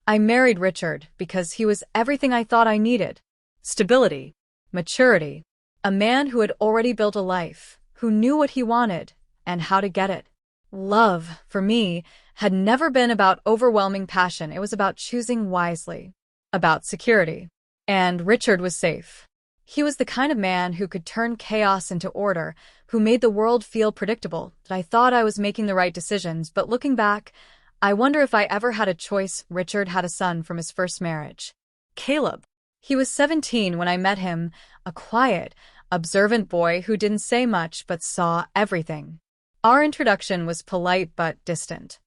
I married Richard because he was everything I thought I needed. Stability, maturity, a man who had already built a life, who knew what he wanted and how to get it. Love, for me, had never been about overwhelming passion. It was about choosing wisely, about security. And Richard was safe. He was the kind of man who could turn chaos into order, who made the world feel predictable, that I thought I was making the right decisions, but looking back, I wonder if I ever had a choice. Richard had a son from his first marriage, Caleb. He was 17 when I met him, a quiet, observant boy who didn't say much but saw everything. Our introduction was polite but distant.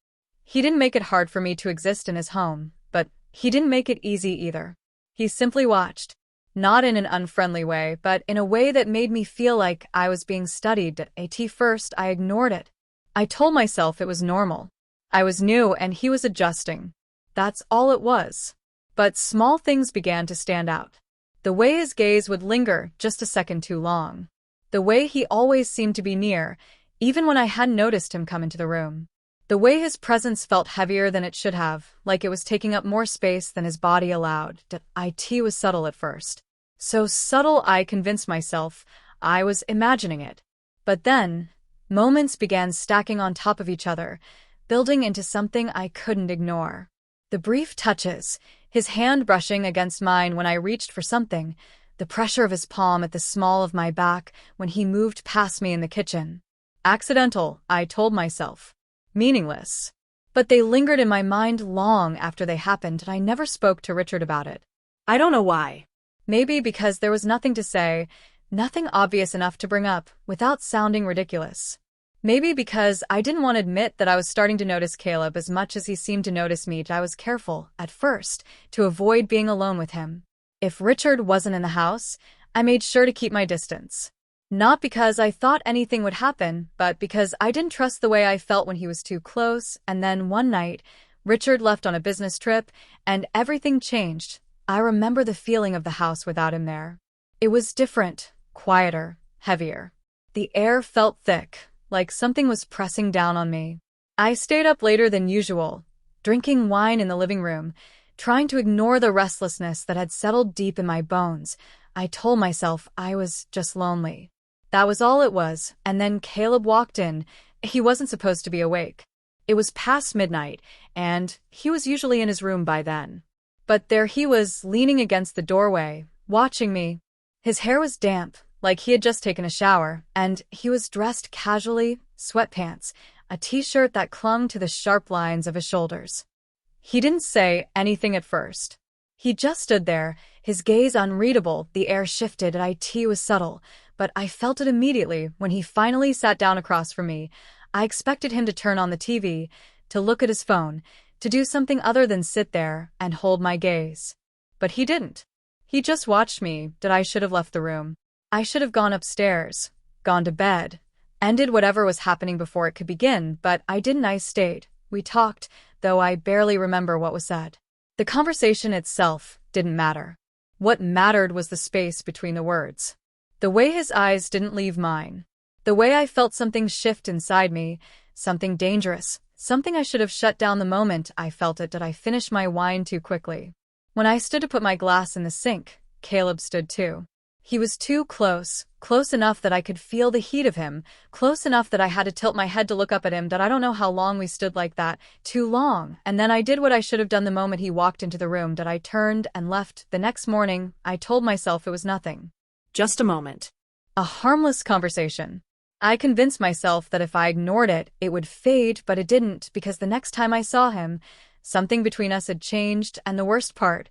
He didn't make it hard for me to exist in his home, but he didn't make it easy either. He simply watched. Not in an unfriendly way, but in a way that made me feel like I was being studied. At first, I ignored it. I told myself it was normal. I was new and he was adjusting. That's all it was. But small things began to stand out. The way his gaze would linger just a second too long. The way he always seemed to be near, even when I hadn't noticed him come into the room. The way his presence felt heavier than it should have, like it was taking up more space than his body allowed. It was subtle at first. So subtle I convinced myself I was imagining it. But then, moments began stacking on top of each other, building into something I couldn't ignore. The brief touches, his hand brushing against mine when I reached for something, the pressure of his palm at the small of my back when he moved past me in the kitchen. Accidental, I told myself. Meaningless. But they lingered in my mind long after they happened, and I never spoke to Richard about it. I don't know why. Maybe because there was nothing to say, nothing obvious enough to bring up, without sounding ridiculous. Maybe because I didn't want to admit that I was starting to notice Caleb as much as he seemed to notice me. I was careful, at first, to avoid being alone with him. If Richard wasn't in the house, I made sure to keep my distance. Not because I thought anything would happen, but because I didn't trust the way I felt when he was too close. And then one night, Richard left on a business trip, and everything changed. I remember the feeling of the house without him there. It was different, quieter, heavier. The air felt thick, like something was pressing down on me. I stayed up later than usual, drinking wine in the living room, trying to ignore the restlessness that had settled deep in my bones. I told myself I was just lonely. That was all it was, and then Caleb walked in. He wasn't supposed to be awake. It was past midnight, and he was usually in his room by then. But there he was, leaning against the doorway, watching me. His hair was damp, like he had just taken a shower, and he was dressed casually, sweatpants, a t-shirt that clung to the sharp lines of his shoulders. He didn't say anything at first. He just stood there, his gaze unreadable. The air shifted, and it was subtle, but I felt it immediately when he finally sat down across from me. I expected him to turn on the TV, to look at his phone, to do something other than sit there and hold my gaze. But he didn't. He just watched me. I should have left the room. I should have gone upstairs, gone to bed, ended whatever was happening before it could begin, but I didn't. I stayed. We talked, though I barely remember what was said. The conversation itself didn't matter. What mattered was the space between the words. The way his eyes didn't leave mine. The way I felt something shift inside me, something dangerous, something I should have shut down the moment I felt it. Did I finish my wine too quickly? When I stood to put my glass in the sink, Caleb stood too. He was too close, close enough that I could feel the heat of him, close enough that I had to tilt my head to look up at him. I don't know how long we stood like that, too long, and then I did what I should have done the moment he walked into the room. I turned and left. The next morning, I told myself it was nothing. Just a moment. A harmless conversation. I convinced myself that if I ignored it, it would fade, but it didn't, because the next time I saw him, something between us had changed, and the worst part,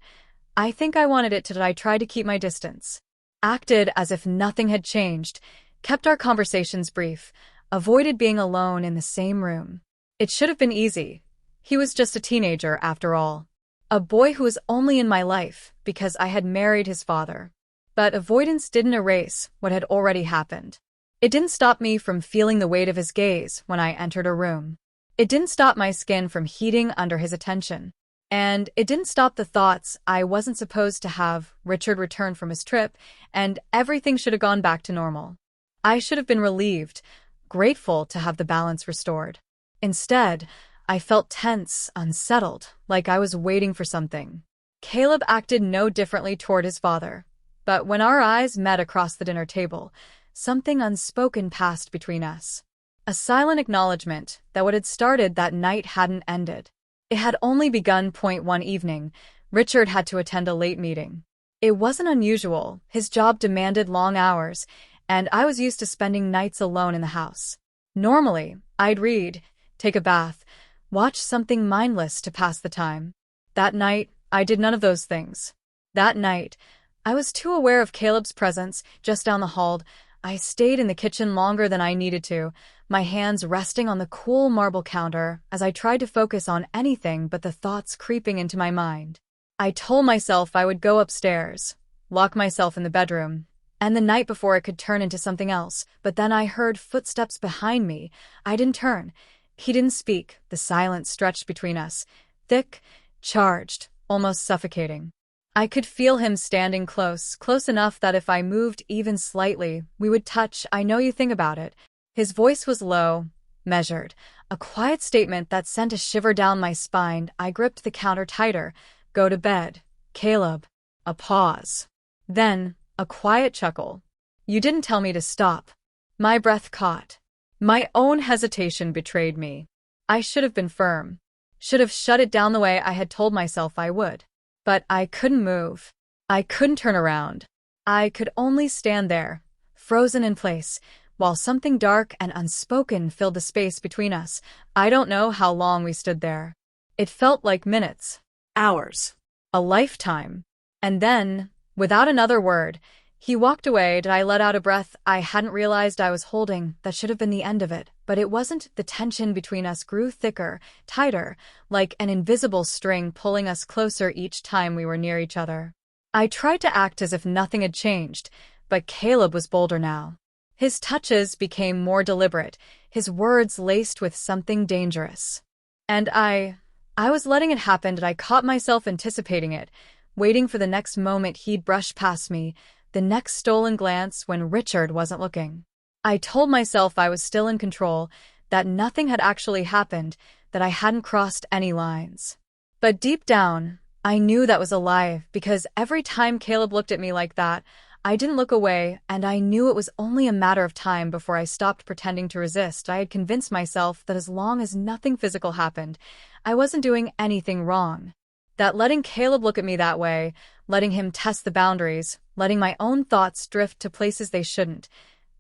I think I wanted it to. I tried to keep my distance. Acted as if nothing had changed, kept our conversations brief, avoided being alone in the same room. It should have been easy. He was just a teenager after all. A boy who was only in my life because I had married his father. But avoidance didn't erase what had already happened. It didn't stop me from feeling the weight of his gaze when I entered a room. It didn't stop my skin from heating under his attention. And it didn't stop the thoughts I wasn't supposed to have. Richard returned from his trip, and everything should have gone back to normal. I should have been relieved, grateful to have the balance restored. Instead, I felt tense, unsettled, like I was waiting for something. Caleb acted no differently toward his father. But when our eyes met across the dinner table, something unspoken passed between us. A silent acknowledgement that what had started that night hadn't ended. It had only begun. One evening, Richard had to attend a late meeting. It wasn't unusual, his job demanded long hours, and I was used to spending nights alone in the house. Normally, I'd read, take a bath, watch something mindless to pass the time. That night, I did none of those things. That night, I was too aware of Caleb's presence just down the hall. I stayed in the kitchen longer than I needed to, my hands resting on the cool marble counter as I tried to focus on anything but the thoughts creeping into my mind. I told myself I would go upstairs, lock myself in the bedroom, and the night before it could turn into something else, but then I heard footsteps behind me. I didn't turn. He didn't speak. The silence stretched between us, thick, charged, almost suffocating. I could feel him standing close enough that if I moved even slightly, we would touch. I know you think about it. His voice was low, measured, a quiet statement that sent a shiver down my spine. I gripped the counter tighter. Go to bed, Caleb. A pause. Then, a quiet chuckle. You didn't tell me to stop. My breath caught. My own hesitation betrayed me. I should have been firm. Should have shut it down the way I had told myself I would. But I couldn't move. I couldn't turn around. I could only stand there, frozen in place, while something dark and unspoken filled the space between us. I don't know how long we stood there. It felt like minutes, hours, a lifetime. And then, without another word, he walked away. Did I let out a breath I hadn't realized I was holding? That should have been the end of it. But it wasn't. The tension between us grew thicker, tighter, like an invisible string pulling us closer each time we were near each other. I tried to act as if nothing had changed, but Caleb was bolder now. His touches became more deliberate, his words laced with something dangerous. And I was letting it happen, and I caught myself anticipating it, waiting for the next moment he'd brush past me, the next stolen glance when Richard wasn't looking. I told myself I was still in control, that nothing had actually happened, that I hadn't crossed any lines. But deep down, I knew that was a lie, because every time Caleb looked at me like that, I didn't look away, and I knew it was only a matter of time before I stopped pretending to resist. I had convinced myself that as long as nothing physical happened, I wasn't doing anything wrong. That letting Caleb look at me that way, letting him test the boundaries, letting my own thoughts drift to places they shouldn't,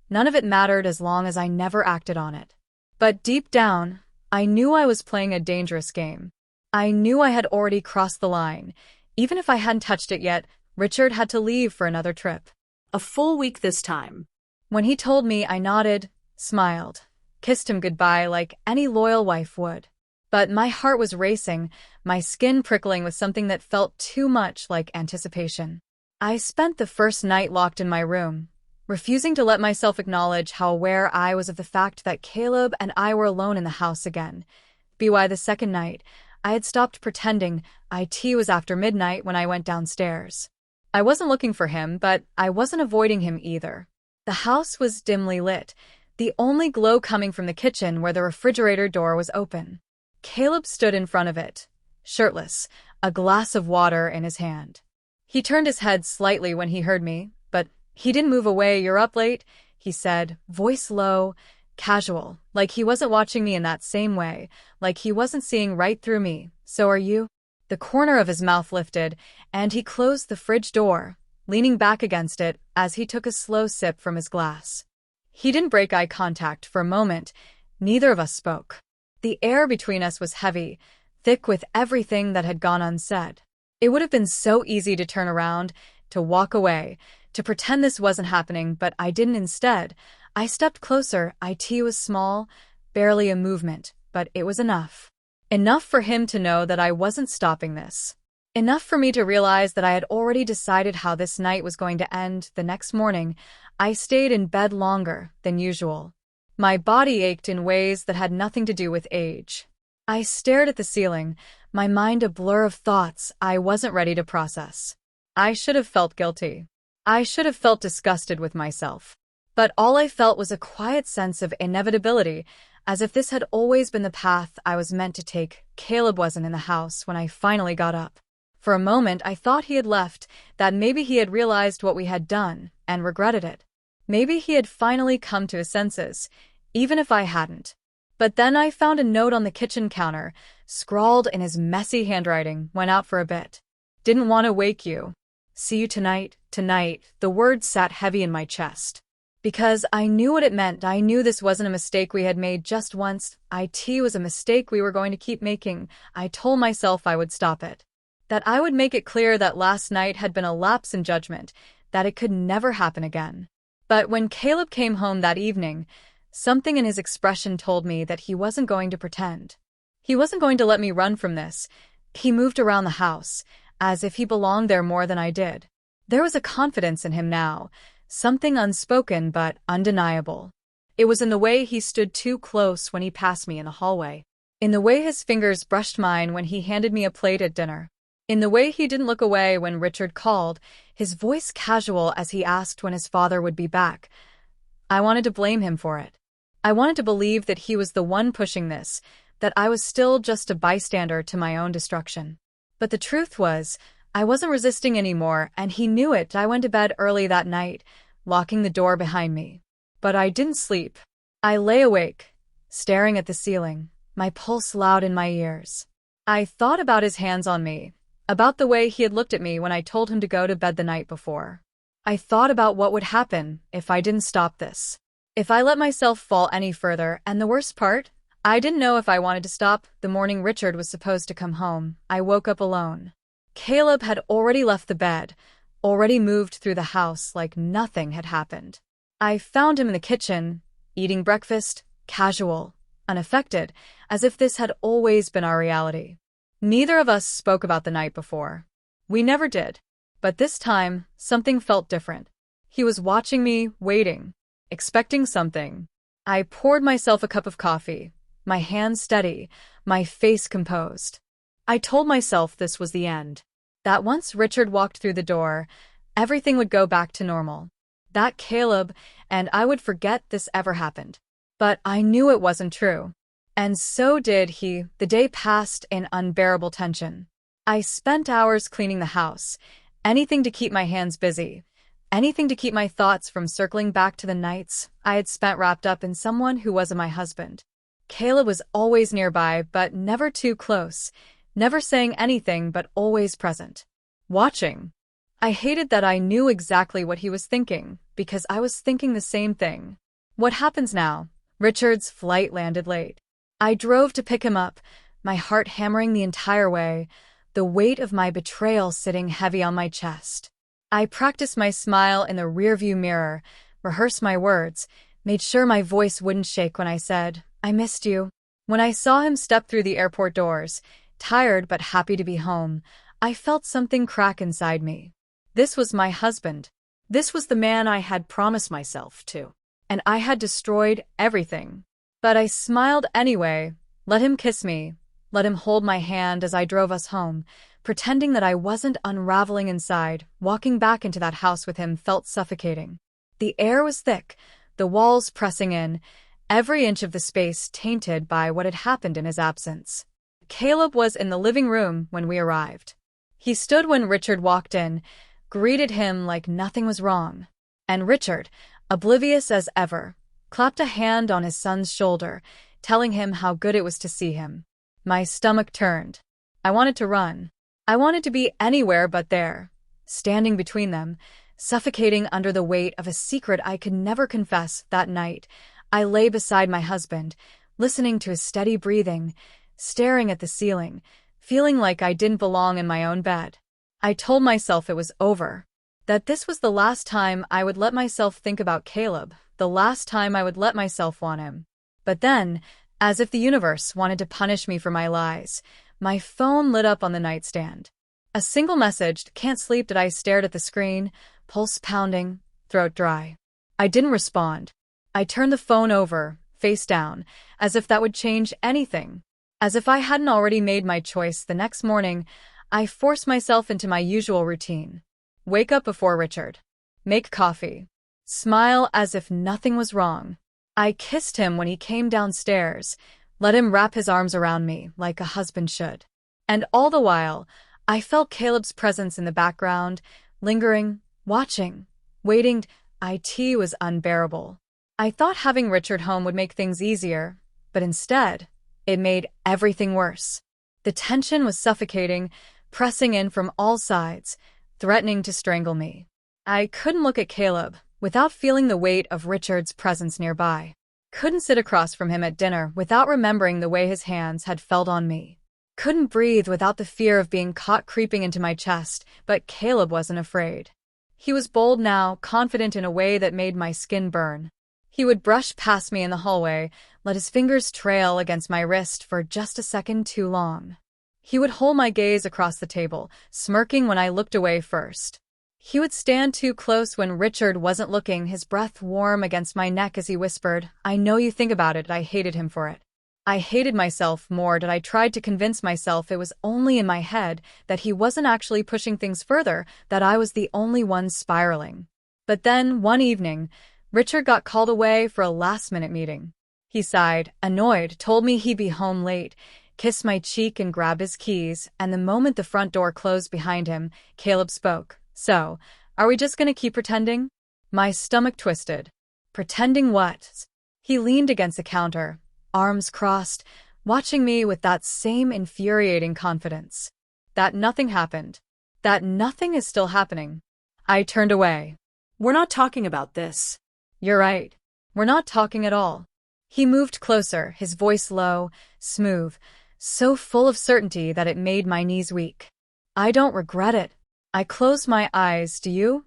none of it mattered as long as I never acted on it. But deep down, I knew I was playing a dangerous game. I knew I had already crossed the line. Even if I hadn't touched it yet, Richard had to leave for another trip. A full week this time. When he told me, I nodded, smiled, kissed him goodbye like any loyal wife would. But my heart was racing, my skin prickling with something that felt too much like anticipation. I spent the first night locked in my room, refusing to let myself acknowledge how aware I was of the fact that Caleb and I were alone in the house again. By the second night, I had stopped pretending. It was after midnight when I went downstairs. I wasn't looking for him, but I wasn't avoiding him either. The house was dimly lit, the only glow coming from the kitchen where the refrigerator door was open. Caleb stood in front of it, shirtless, a glass of water in his hand. He turned his head slightly when he heard me, but he didn't move away. You're up late, he said, voice low, casual, like he wasn't watching me in that same way, like he wasn't seeing right through me. So are you? The corner of his mouth lifted, and he closed the fridge door, leaning back against it as he took a slow sip from his glass. He didn't break eye contact for a moment. Neither of us spoke. The air between us was heavy, thick with everything that had gone unsaid. It would have been so easy to turn around, to walk away, to pretend this wasn't happening, but I didn't. Instead, I stepped closer. It was small, barely a movement, but it was enough. Enough for him to know that I wasn't stopping this. Enough for me to realize that I had already decided how this night was going to end. The next morning, I stayed in bed longer than usual. My body ached in ways that had nothing to do with age. I stared at the ceiling, my mind a blur of thoughts I wasn't ready to process. I should have felt guilty. I should have felt disgusted with myself. But all I felt was a quiet sense of inevitability, As if this had always been the path I was meant to take. Caleb wasn't in the house when I finally got up. For a moment, I thought he had left, that maybe he had realized what we had done and regretted it. Maybe he had finally come to his senses, even if I hadn't. But then I found a note on the kitchen counter, scrawled in his messy handwriting. Went out for a bit. Didn't want to wake you. See you tonight. Tonight, the words sat heavy in my chest. Because I knew what it meant. I knew this wasn't a mistake we had made just once. It was a mistake we were going to keep making. I told myself I would stop it. That I would make it clear that last night had been a lapse in judgment, that it could never happen again. But when Caleb came home that evening, something in his expression told me that he wasn't going to pretend. He wasn't going to let me run from this. He moved around the house, as if he belonged there more than I did. There was a confidence in him now, something unspoken but undeniable. It was in the way he stood too close when he passed me in the hallway. In the way his fingers brushed mine when he handed me a plate at dinner. In the way he didn't look away when Richard called, his voice casual as he asked when his father would be back. I wanted to blame him for it. I wanted to believe that he was the one pushing this, that I was still just a bystander to my own destruction. But the truth was, I wasn't resisting anymore, and he knew it. I went to bed early that night, locking the door behind me. But I didn't sleep. I lay awake, staring at the ceiling, my pulse loud in my ears. I thought about his hands on me, about the way he had looked at me when I told him to go to bed the night before. I thought about what would happen if I didn't stop this. If I let myself fall any further, and the worst part, I didn't know if I wanted to stop. The morning Richard was supposed to come home, I woke up alone. Caleb had already left the bed, already moved through the house like nothing had happened. I found him in the kitchen, eating breakfast, casual, unaffected, as if this had always been our reality. Neither of us spoke about the night before. We never did. But this time, something felt different. He was watching me, waiting, expecting something. I poured myself a cup of coffee, my hands steady, my face composed. I told myself this was the end. That once Richard walked through the door, everything would go back to normal. That Caleb and I would forget this ever happened. But I knew it wasn't true. And so did he. The day passed in unbearable tension. I spent hours cleaning the house, anything to keep my hands busy, anything to keep my thoughts from circling back to the nights I had spent wrapped up in someone who wasn't my husband. Caleb was always nearby, but never too close, never saying anything but always present. Watching. I hated that I knew exactly what he was thinking, because I was thinking the same thing. What happens now? Richard's flight landed late. I drove to pick him up, my heart hammering the entire way, the weight of my betrayal sitting heavy on my chest. I practiced my smile in the rearview mirror, rehearsed my words, made sure my voice wouldn't shake when I said, "I missed you." When I saw him step through the airport doors, tired but happy to be home, I felt something crack inside me. This was my husband. This was the man I had promised myself to. And I had destroyed everything. But I smiled anyway, let him kiss me, let him hold my hand as I drove us home, pretending that I wasn't unraveling inside. Walking back into that house with him felt suffocating. The air was thick, the walls pressing in, every inch of the space tainted by what had happened in his absence. Caleb was in the living room when we arrived. He stood when Richard walked in, greeted him like nothing was wrong. And Richard, oblivious as ever, clapped a hand on his son's shoulder, telling him how good it was to see him. My stomach turned. I wanted to run. I wanted to be anywhere but there, standing between them, suffocating under the weight of a secret I could never confess. That night, I lay beside my husband, listening to his steady breathing, staring at the ceiling, feeling like I didn't belong in my own bed. I told myself it was over, that this was the last time I would let myself think about Caleb, the last time I would let myself want him. But then, as if the universe wanted to punish me for my lies, my phone lit up on the nightstand. A single message, "Can't sleep." I stared at the screen, pulse pounding, throat dry. I didn't respond. I turned the phone over, face down, as if that would change anything. As if I hadn't already made my choice. The next morning, I forced myself into my usual routine. Wake up before Richard. Make coffee. Smile as if nothing was wrong. I kissed him when he came downstairs, let him wrap his arms around me like a husband should. And all the while, I felt Caleb's presence in the background, lingering, watching, waiting. It was unbearable. I thought having Richard home would make things easier, but instead, it made everything worse. The tension was suffocating, pressing in from all sides, threatening to strangle me. I couldn't look at Caleb without feeling the weight of Richard's presence nearby. Couldn't sit across from him at dinner without remembering the way his hands had felt on me. Couldn't breathe without the fear of being caught creeping into my chest, but Caleb wasn't afraid. He was bold now, confident in a way that made my skin burn. He would brush past me in the hallway, let his fingers trail against my wrist for just a second too long. He would hold my gaze across the table, smirking when I looked away first. He would stand too close when Richard wasn't looking, his breath warm against my neck as he whispered, "I know you think about it." I hated him for it. I hated myself more that I tried to convince myself it was only in my head, that he wasn't actually pushing things further, that I was the only one spiraling. But then, one evening, Richard got called away for a last-minute meeting. He sighed, annoyed, told me he'd be home late, kissed my cheek and grabbed his keys, and the moment the front door closed behind him, Caleb spoke. "So, are we just gonna keep pretending?" My stomach twisted. Pretending what? He leaned against the counter, arms crossed, watching me with that same infuriating confidence. That nothing happened. That nothing is still happening. I turned away. We're not talking about this. You're right. We're not talking at all. He moved closer, his voice low, smooth, so full of certainty that it made my knees weak. I don't regret it. I closed my eyes, do you?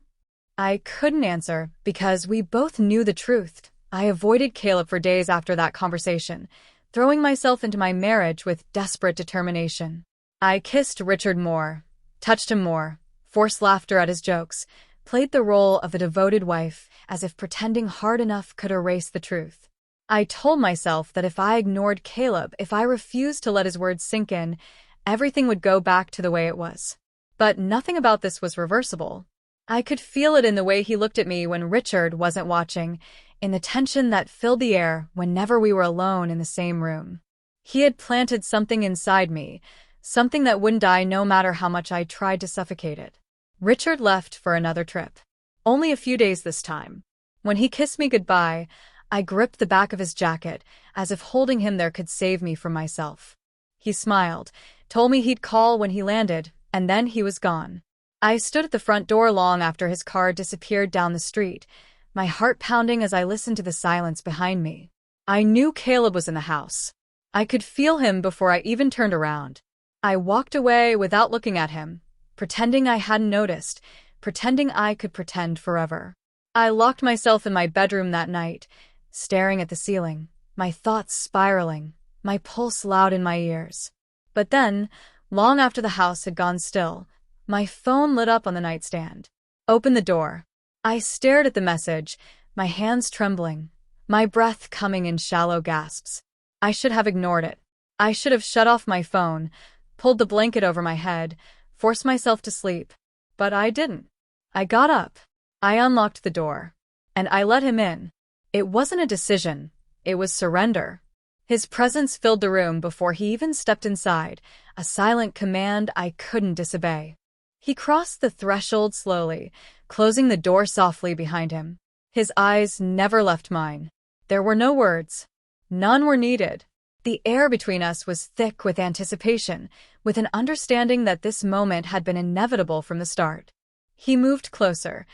I couldn't answer, because we both knew the truth. I avoided Caleb for days after that conversation, throwing myself into my marriage with desperate determination. I kissed Richard more, touched him more, forced laughter at his jokes, played the role of a devoted wife, as if pretending hard enough could erase the truth. I told myself that if I ignored Caleb, if I refused to let his words sink in, everything would go back to the way it was. But nothing about this was reversible. I could feel it in the way he looked at me when Richard wasn't watching, in the tension that filled the air whenever we were alone in the same room. He had planted something inside me, something that wouldn't die no matter how much I tried to suffocate it. Richard left for another trip. Only a few days this time. When he kissed me goodbye, I gripped the back of his jacket, as if holding him there could save me from myself. He smiled, told me he'd call when he landed, and then he was gone. I stood at the front door long after his car disappeared down the street, my heart pounding as I listened to the silence behind me. I knew Caleb was in the house. I could feel him before I even turned around. I walked away without looking at him, pretending I hadn't noticed, pretending I could pretend forever. I locked myself in my bedroom that night, staring at the ceiling, my thoughts spiraling, my pulse loud in my ears. But then, long after the house had gone still, my phone lit up on the nightstand. Opened the door. I stared at the message, my hands trembling, my breath coming in shallow gasps. I should have ignored it. I should have shut off my phone, pulled the blanket over my head, forced myself to sleep. But I didn't. I got up. I unlocked the door. And I let him in. It wasn't a decision. It was surrender. His presence filled the room before he even stepped inside, a silent command I couldn't disobey. He crossed the threshold slowly, closing the door softly behind him. His eyes never left mine. There were no words. None were needed. The air between us was thick with anticipation, with an understanding that this moment had been inevitable from the start. He moved closer,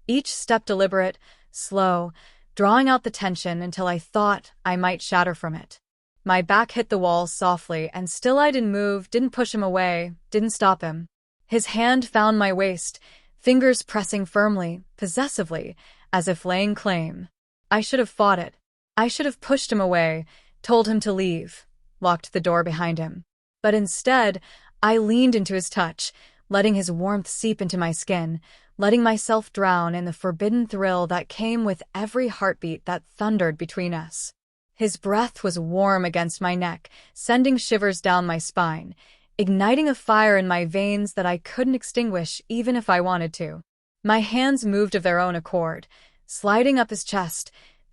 each step deliberate, slow, drawing out the tension until I thought I might shatter from it. My back hit the wall softly, and still I didn't move, didn't push him away, didn't stop him. His hand found my waist, fingers pressing firmly, possessively, as if laying claim. I should have fought it. I should have pushed him away, told him to leave, locked the door behind him. But instead, I leaned into his touch, letting his warmth seep into my skin, letting myself drown in the forbidden thrill that came with every heartbeat that thundered between us. His breath was warm against my neck, sending shivers down my spine, igniting a fire in my veins that I couldn't extinguish even if I wanted to. My hands moved of their own accord, sliding up his chest,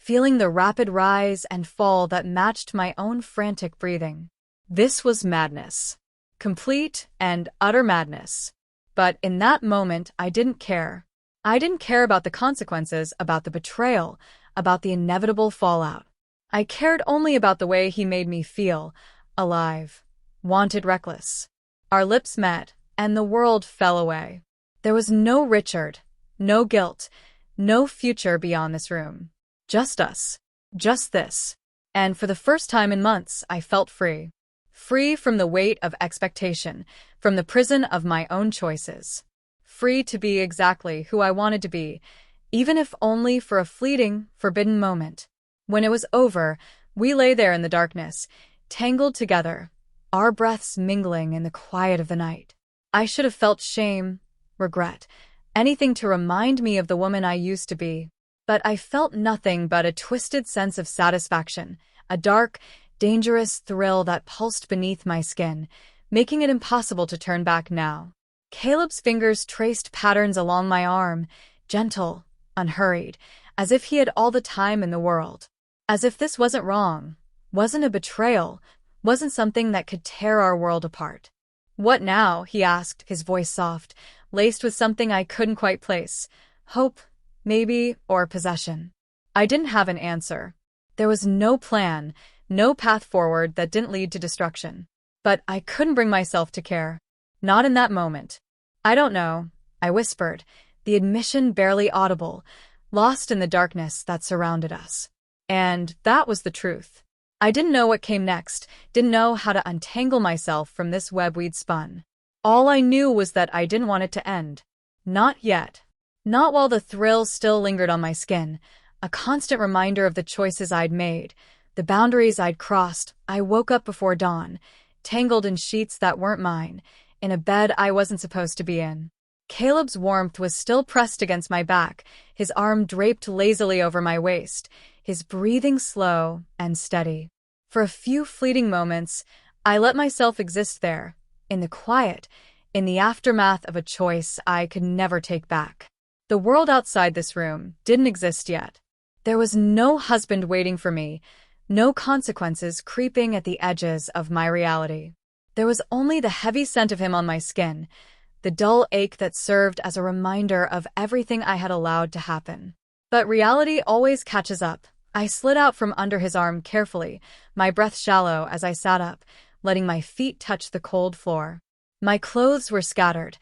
feeling the rapid rise and fall that matched my own frantic breathing. This was madness. Complete and utter madness. But in that moment, I didn't care. I didn't care about the consequences, about the betrayal, about the inevitable fallout. I cared only about the way he made me feel, alive, wanted, reckless. Our lips met, and the world fell away. There was no Richard, no guilt, no future beyond this room. Just us. Just this. And for the first time in months, I felt free. Free from the weight of expectation, from the prison of my own choices. Free to be exactly who I wanted to be, even if only for a fleeting, forbidden moment. When it was over, we lay there in the darkness, tangled together, our breaths mingling in the quiet of the night. I should have felt shame, regret, anything to remind me of the woman I used to be. But I felt nothing but a twisted sense of satisfaction, a dark, dangerous thrill that pulsed beneath my skin, making it impossible to turn back now. Caleb's fingers traced patterns along my arm, gentle, unhurried, as if he had all the time in the world. As if this wasn't wrong, wasn't a betrayal, wasn't something that could tear our world apart. "What now?" he asked, his voice soft, laced with something I couldn't quite place. Hope, maybe, or possession. I didn't have an answer. There was no plan, no path forward that didn't lead to destruction. But I couldn't bring myself to care. Not in that moment. "I don't know," I whispered, the admission barely audible, lost in the darkness that surrounded us. And that was the truth. I didn't know what came next, didn't know how to untangle myself from this web we'd spun. All I knew was that I didn't want it to end. Not yet. Not while the thrill still lingered on my skin, a constant reminder of the choices I'd made, the boundaries I'd crossed. I woke up before dawn, tangled in sheets that weren't mine, in a bed I wasn't supposed to be in. Caleb's warmth was still pressed against my back, his arm draped lazily over my waist, his breathing slow and steady. For a few fleeting moments, I let myself exist there, in the quiet, in the aftermath of a choice I could never take back. The world outside this room didn't exist yet. There was no husband waiting for me, no consequences creeping at the edges of my reality. There was only the heavy scent of him on my skin, the dull ache that served as a reminder of everything I had allowed to happen. But reality always catches up. I slid out from under his arm carefully, my breath shallow as I sat up, letting my feet touch the cold floor. My clothes were scattered,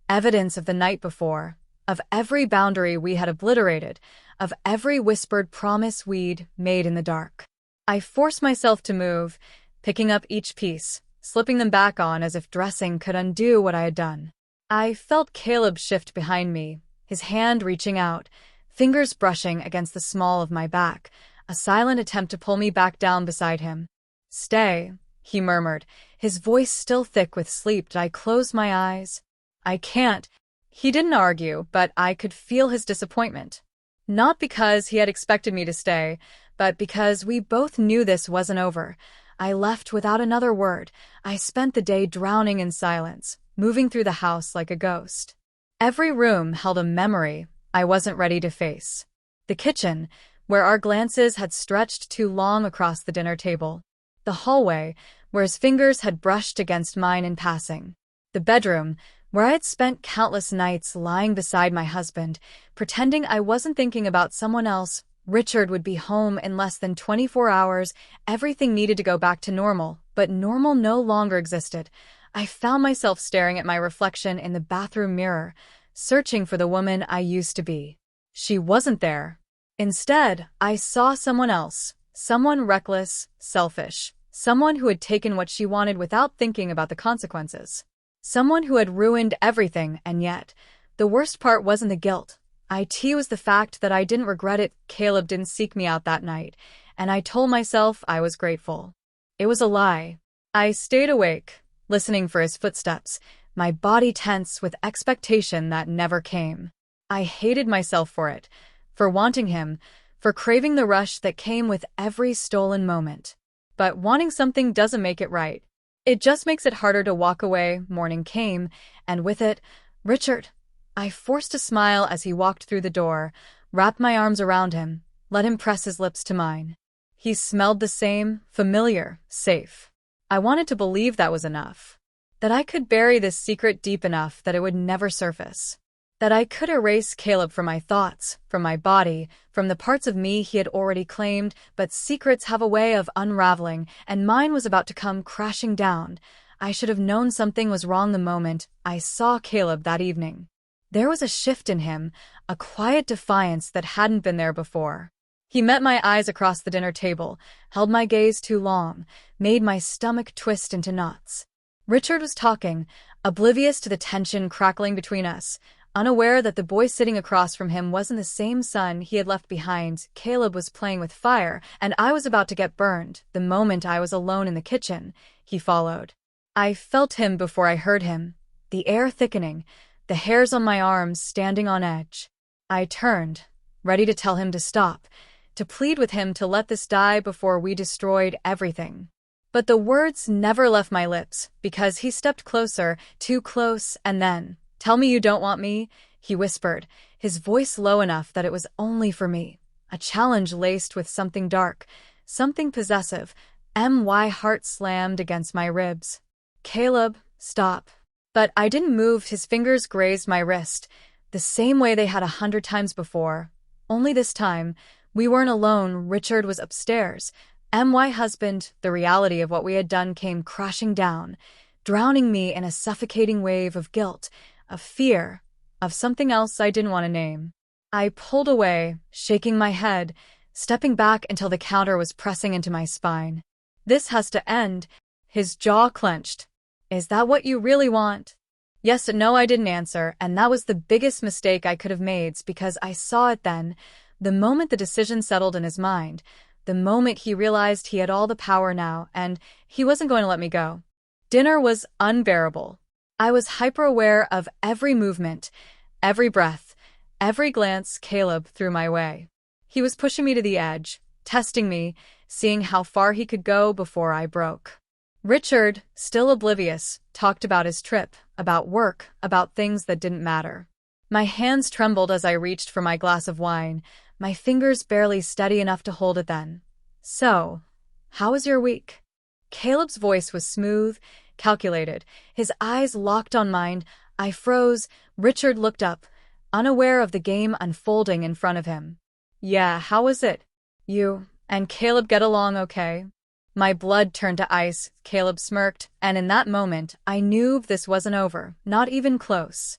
evidence of the night before, of every boundary we had obliterated, of every whispered promise we'd made in the dark. I forced myself to move, picking up each piece, slipping them back on as if dressing could undo what I had done. I felt Caleb shift behind me, his hand reaching out, fingers brushing against the small of my back, a silent attempt to pull me back down beside him. "Stay," he murmured, his voice still thick with sleep. I closed my eyes. "I can't." He didn't argue, but I could feel his disappointment. Not because he had expected me to stay, but because we both knew this wasn't over. I left without another word. I spent the day drowning in silence, moving through the house like a ghost. Every room held a memory I wasn't ready to face. The kitchen, where our glances had stretched too long across the dinner table. The hallway, where his fingers had brushed against mine in passing. The bedroom, where I had spent countless nights lying beside my husband, pretending I wasn't thinking about someone else. Richard would be home in less than 24 hours. Everything needed to go back to normal, but normal no longer existed. I found myself staring at my reflection in the bathroom mirror, searching for the woman I used to be. She wasn't there. Instead, I saw someone else, someone reckless, selfish, someone who had taken what she wanted without thinking about the consequences. Someone who had ruined everything, and yet, the worst part wasn't the guilt. It was the fact that I didn't regret it. Caleb didn't seek me out that night, and I told myself I was grateful. It was a lie. I stayed awake, listening for his footsteps, my body tense with expectation that never came. I hated myself for it, for wanting him, for craving the rush that came with every stolen moment. But wanting something doesn't make it right. It just makes it harder to walk away. Morning came, and with it, Richard. I forced a smile as he walked through the door, wrapped my arms around him, Let him press his lips to mine. He smelled the same, familiar, safe. I wanted to believe that was enough. That I could bury this secret deep enough that it would never surface. That I could erase Caleb from my thoughts, from my body, from the parts of me he had already claimed, but secrets have a way of unraveling, and mine was about to come crashing down. I should have known something was wrong the moment I saw Caleb that evening. There was a shift in him, a quiet defiance that hadn't been there before. He met my eyes across the dinner table, held my gaze too long, made my stomach twist into knots. Richard was talking, oblivious to the tension crackling between us. Unaware that the boy sitting across from him wasn't the same son he had left behind. Caleb was playing with fire, and I was about to get burned. The moment I was alone in the kitchen, he followed. I felt him before I heard him, the air thickening, the hairs on my arms standing on edge. I turned, ready to tell him to stop, to plead with him to let this die before we destroyed everything. But the words never left my lips, because he stepped closer, too close, and then, "Tell me you don't want me," he whispered, his voice low enough that it was only for me. A challenge laced with something dark, something possessive. My heart slammed against my ribs. "Caleb, stop." But I didn't move. His fingers grazed my wrist, the same way they had 100 times before. Only this time, we weren't alone. Richard was upstairs. My husband, the reality of what we had done came crashing down, drowning me in a suffocating wave of guilt, of fear, of something else I didn't want to name. I pulled away, shaking my head, stepping back until the counter was pressing into my spine. "This has to end." His jaw clenched. "Is that what you really want?" Yes and no, I didn't answer, and that was the biggest mistake I could have made because I saw it then, the moment the decision settled in his mind, the moment he realized he had all the power now, and he wasn't going to let me go. Dinner was unbearable. I was hyper-aware of every movement, every breath, every glance Caleb threw my way. He was pushing me to the edge, testing me, seeing how far he could go before I broke. Richard, still oblivious, talked about his trip, about work, about things that didn't matter. My hands trembled as I reached for my glass of wine, my fingers barely steady enough to hold it then. "So, how was your week?" Caleb's voice was smooth, calculated, his eyes locked on mine. I froze. Richard looked up, unaware of the game unfolding in front of him. "Yeah, how was it? You and Caleb get along okay?" My blood turned to ice. Caleb smirked, and in that moment, I knew this wasn't over, not even close.